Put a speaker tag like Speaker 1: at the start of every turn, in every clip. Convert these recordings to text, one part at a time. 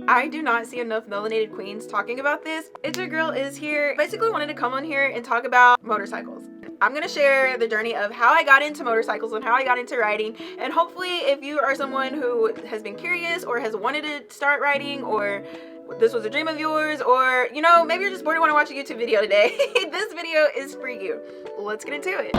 Speaker 1: I do not see enough melanated queens talking about this. It's Your Girl Is here. Basically wanted to come on here and talk about motorcycles. I'm gonna share the journey of how I got into motorcycles and how I got into riding, and hopefully if you are someone who has been curious or has wanted to start riding, or this was a dream of yours, or you know, maybe you're just bored and want to watch a YouTube video today, this video is for you. Let's get into it.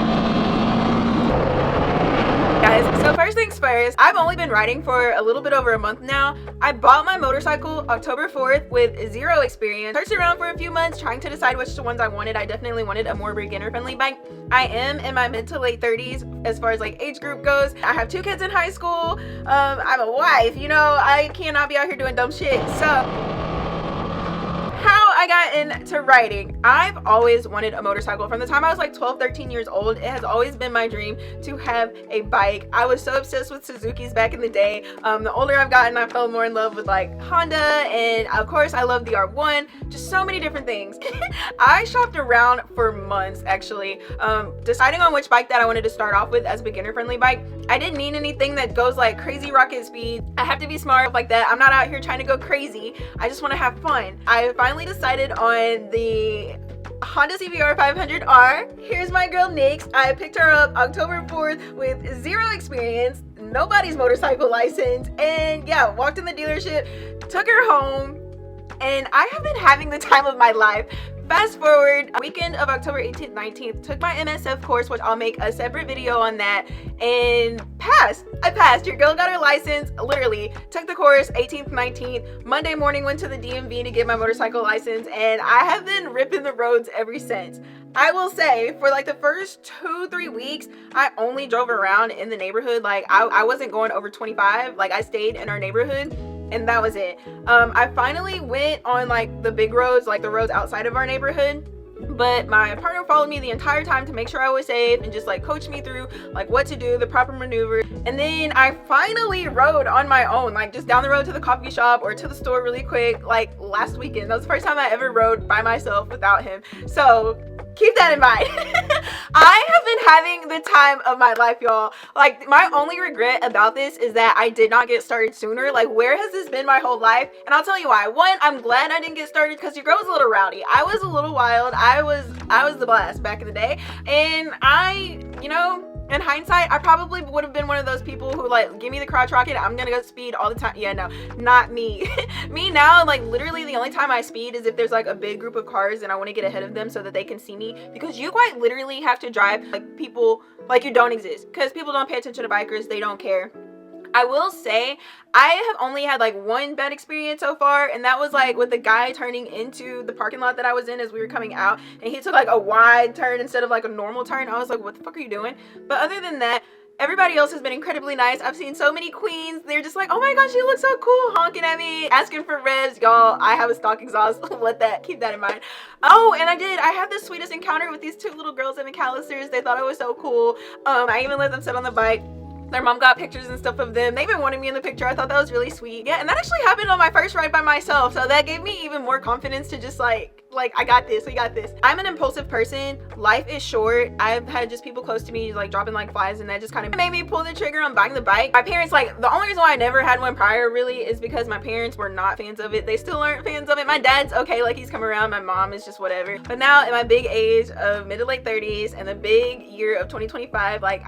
Speaker 1: Guys, so first things first, I've only been riding for a little bit over a month now. I bought my motorcycle October 4th with zero experience. Searched around for a few months trying to decide which ones I wanted. I definitely wanted a more beginner friendly bike. I am in my mid to late 30s as far as like age group goes. I have 2 kids in high school. I'm a wife, you know, I cannot be out here doing dumb shit. So how I got into riding. I've always wanted a motorcycle from the time I was like 12-13 years old. It has always been my dream to have a bike. I was so obsessed with Suzuki's back in the day. The older I've gotten, I fell more in love with like Honda, and of course I love the R1, just so many different things. I shopped around for months actually, deciding on which bike that I wanted to start off with as a beginner friendly bike. I didn't need anything that goes like crazy rocket speed. I have to be smart like that. I'm not out here trying to go crazy. I just want to have fun. I finally decided on the Honda CBR 500R. Here's my girl Nyx. I picked her up October 4th with zero experience, nobody's motorcycle license, and yeah, walked in the dealership, took her home, and I have been having the time of my life. Fast forward, weekend of October 18th, 19th, took my MSF course, which I'll make a separate video on that, and passed. I passed. Your girl got her license, literally. Took the course 18th, 19th. Monday morning went to the DMV to get my motorcycle license, and I have been ripping the roads ever since. I will say, for like the first 2-3 weeks, I only drove around in the neighborhood. Like, I wasn't going over 25. Like, I stayed in our neighborhood, and that was it. I finally went on like the big roads, like the roads outside of our neighborhood, but my partner followed me the entire time to make sure I was safe and just like coached me through like what to do, the proper maneuver. And then I finally rode on my own, like just down the road to the coffee shop or to the store really quick, like last weekend. That was the first time I ever rode by myself without him, so keep that in mind. I have been having the time of my life, y'all. Like, my only regret about this is that I did not get started sooner. Like, where has this been my whole life? And I'll tell you why. One, I'm glad I didn't get started because your girl was a little rowdy. I was a little wild. I was the blast back in the day. And you know, in hindsight, I probably would have been one of those people who like, give me the crotch rocket, I'm gonna go speed all the time. Yeah, no, not me. Me now, like literally the only time I speed is if there's like a big group of cars and I want to get ahead of them so that they can see me, because you quite literally have to drive like people like you don't exist, because people don't pay attention to bikers. They don't care. I will say I have only had like one bad experience so far, and that was like with the guy turning into the parking lot that I was in as we were coming out, and he took like a wide turn instead of like a normal turn. I was like, what the fuck are you doing? But other than that, everybody else has been incredibly nice. I've seen so many queens. They're just like, oh my gosh, you look so cool, honking at me, asking for revs. Y'all, I have a stock exhaust. Keep that in mind. Oh, and I had the sweetest encounter with these 2 little girls in McAllister's. They thought I was so cool. I even let them sit on the bike. Their mom got pictures and stuff of them. They even wanted me in the picture. I thought that was really sweet. Yeah, and that actually happened on my first ride by myself, so that gave me even more confidence to just like I got this, we got this. I'm an impulsive person. Life is short. I've had just people close to me like dropping like flies, and that just kind of made me pull the trigger on buying the bike. My parents, like, the only reason why I never had one prior really is because my parents were not fans of it. They still aren't fans of it. My dad's okay, like he's come around. My mom is just whatever. But now in my big age of mid to late 30s and the big year of 2025, like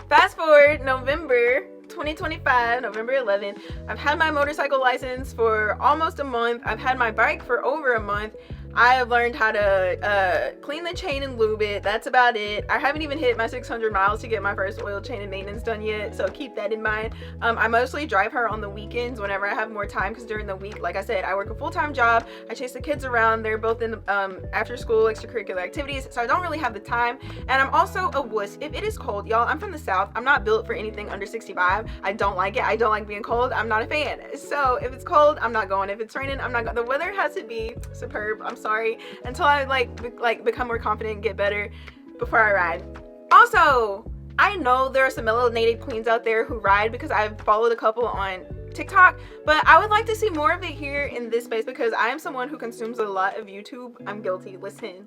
Speaker 1: fast forward November 2025, November 11th, I've had my motorcycle license for almost a month. I've had my bike for over a month. I have learned how to clean the chain and lube it. That's about it. I haven't even hit my 600 miles to get my first oil change and maintenance done yet, so keep that in mind. I mostly drive her on the weekends whenever I have more time, because during the week, like I said, I work a full-time job. I chase the kids around. They're both in after school extracurricular activities, so I don't really have the time. And I'm also a wuss. If it is cold, y'all, I'm from the South. I'm not built for anything under 65. I don't like it. I don't like being cold. I'm not a fan. So if it's cold, I'm not going. If it's raining, I'm not going. The weather has to be superb. I'm sorry, until I like become more confident and get better before I ride. Also, I know there are some melanated queens out there who ride, because I've followed a couple on TikTok, but I would like to see more of it here in this space because I am someone who consumes a lot of YouTube. I'm guilty. Listen,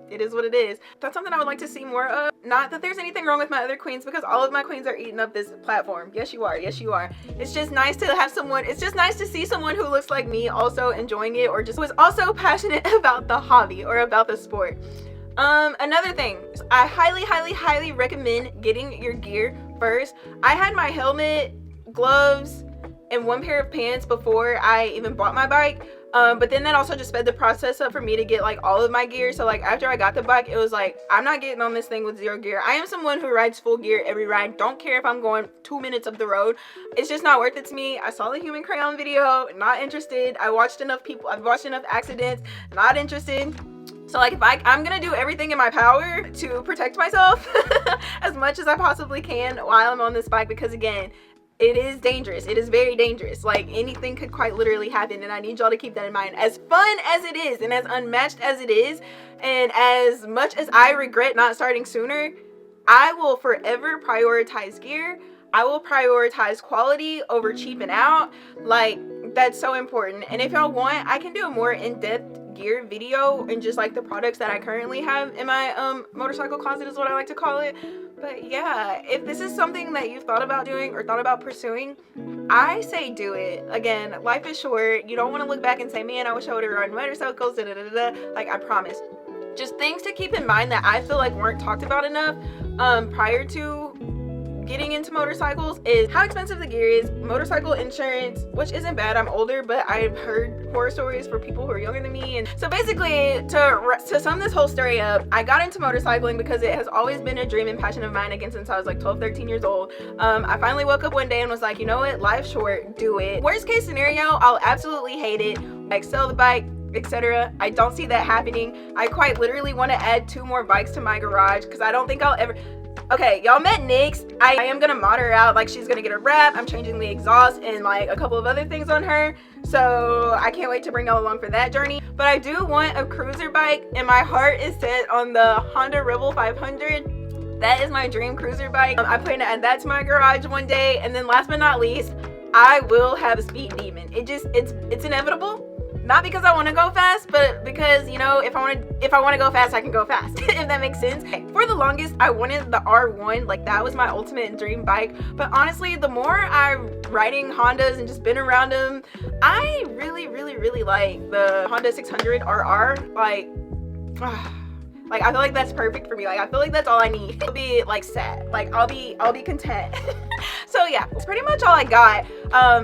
Speaker 1: it is what it is. That's something I would like to see more of. Not that there's anything wrong with my other queens, because all of my queens are eating up this platform. Yes, you are. Yes, you are. It's just nice to have someone, it's just nice to see someone who looks like me also enjoying it, or just was also passionate about the hobby or about the sport. Another thing, I highly recommend getting your gear first. I had my helmet, gloves, and one pair of pants before I even bought my bike. But then that also just sped the process up for me to get like all of my gear. So like after I got the bike, it was like, I'm not getting on this thing with zero gear. I am someone who rides full gear every ride. Don't care if I'm going 2 minutes up the road. It's just not worth it to me. I saw the human crayon video, not interested. I've watched enough accidents, not interested. So like if I'm gonna do everything in my power to protect myself as much as I possibly can while I'm on this bike, because again, it is dangerous. It is very dangerous. Like anything could quite literally happen, and I need y'all to keep that in mind. As fun as it is and as unmatched as it is, and as much as I regret not starting sooner, I will forever prioritize gear. I will prioritize quality over cheaping out. Like that's so important. And if y'all want, I can do a more in-depth gear video and just like the products that I currently have in my motorcycle closet is what I like to call it. But yeah, if this is something that you've thought about doing or thought about pursuing, I say do it. Again, life is short. You don't want to look back and say, man, I wish I would have ridden motorcycles, like I promise. Just things to keep in mind that I feel like weren't talked about enough prior to getting into motorcycles is how expensive the gear is, motorcycle insurance, which isn't bad. I'm older, but I've heard horror stories for people who are younger than me. And so basically, to sum this whole story up, I got into motorcycling because it has always been a dream and passion of mine, again, since I was like 12, 13 years old. I finally woke up one day and was like, you know what, life's short, do it. Worst case scenario, I'll absolutely hate it, like sell the bike, etc. I don't see that happening. I quite literally want to add 2 more bikes to my garage because I don't think I'll ever... Okay, y'all met Nyx. I am gonna mod her out. Like, she's gonna get a wrap. I'm changing the exhaust and like a couple of other things on her, so I can't wait to bring y'all along for that journey. But I do want a cruiser bike, and my heart is set on the Honda Rebel 500. That is my dream cruiser bike. I plan to add that to my garage one day. And then last but not least, I will have a speed demon. It's inevitable. Not because I want to go fast, but because, you know, if I want to go fast, I can go fast. If that makes sense. For the longest, I wanted the R1. Like, that was my ultimate dream bike. But honestly, the more I'm riding Hondas and just been around them, I really like the Honda 600 RR. Like, I feel like that's perfect for me. Like, I feel like that's all I need. I'll be like set. Like, I'll be content. So yeah, that's pretty much all I got.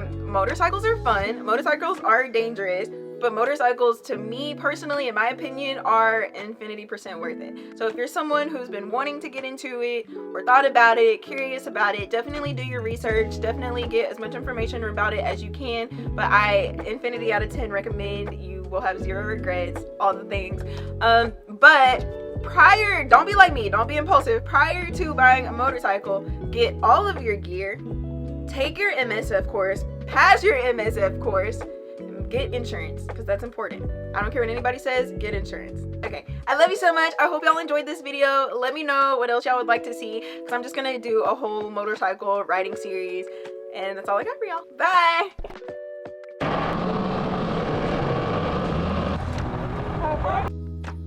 Speaker 1: Motorcycles are fun. Motorcycles are dangerous. But motorcycles, to me personally, in my opinion, are infinity % worth it. So if you're someone who's been wanting to get into it or thought about it, curious about it, definitely do your research. Definitely get as much information about it as you can. But I, infinity out of 10, recommend. You will have 0 regrets, all the things. But don't be like me, don't be impulsive. Prior to buying a motorcycle, get all of your gear, take your MSF course, pass your MSF course, get insurance, because that's important. I don't care what anybody says, get insurance. Okay, I love you so much. I hope y'all enjoyed this video. Let me know what else y'all would like to see, because I'm just gonna do a whole motorcycle riding series, and that's all I got for y'all. Bye.